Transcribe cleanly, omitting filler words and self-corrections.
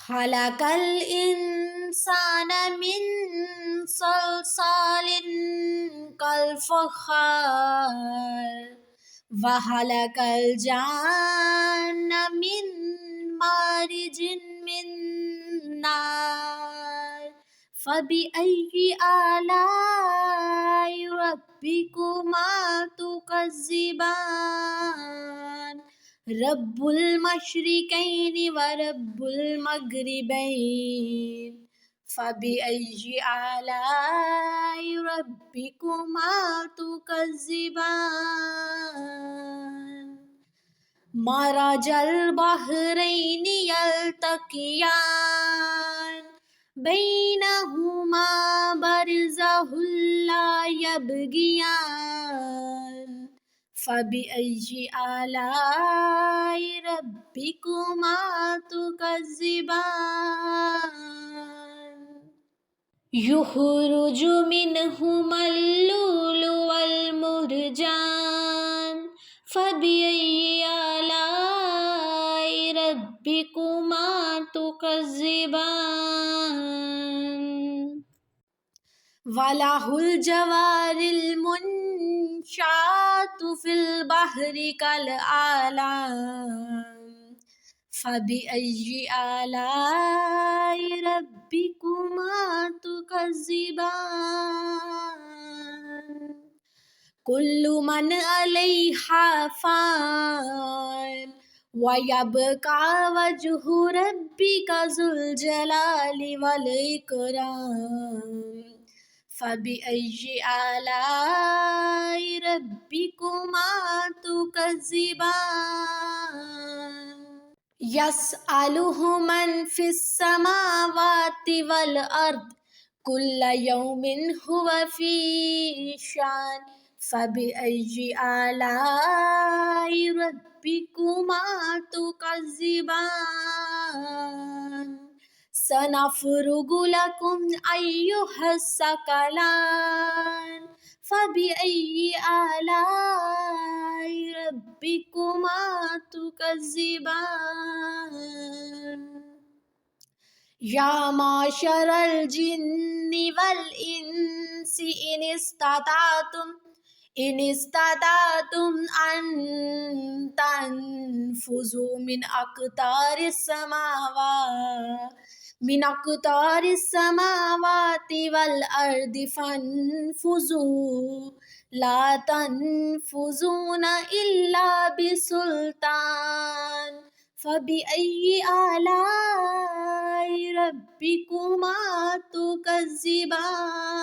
खलकल इंसान मिन सलसालिन कल फखार वहलकल जान्न मिन मारिजिन मिन नार फबिअय्यि आलाई रब्बिकुमा तुकज़्ज़िबान रब्बुल मशरिकैनि व रब्बुल मगरिबैन फबिअय्यि आलाई रब्बिकुमा तुकज़्ज़िबान मरजल बहरैनि यल्तक़ियान बैनहुमा बरज़हुल ला यबगियान फबिअय्यि आलाई रब्बिकुमा तुकज़्ज़िबान युख़रुजु मिनहुमल लुलु वल मुरजान फबिअय्यि आलाई रब्बिकुमा तुकज़्ज़िबान वलहुल जवारिल मुनशातु फिल बहरि कल आलाम फबिअय्यि आलाई रब्बिकुमा तुकज़्ज़िबान कुल्लु मन अलैहा फ़ान व यबका वज्हु रब्बिका ज़ुल जलालि वल इकराम फबिअय्यि आलाई रब्बिकुमा तुकज़्ज़िबान यसअलुहु मन फिस समावाति वल अर्द कुल्ल यौमिन हुवा फी शान फबिअय्यि आलाई रब्बिकुमा तुकज़्ज़िबान सनफ़्रुगु लकुम अय्युहस्सक़लान फबिअय्यि आलाई रब्बिकुमा तुकज़्ज़िबान या माशरल जिन्नि वल इंसि इनिस्ततातुम अन तनफुज़ु मिन अक़तारिस समावाति वल अर्दि फन्फुज़ू ला तनफुज़ून इल्ला बिसुल्तान फबिअय्यि आलाई रब्बिकुमा तुकज़्ज़िबान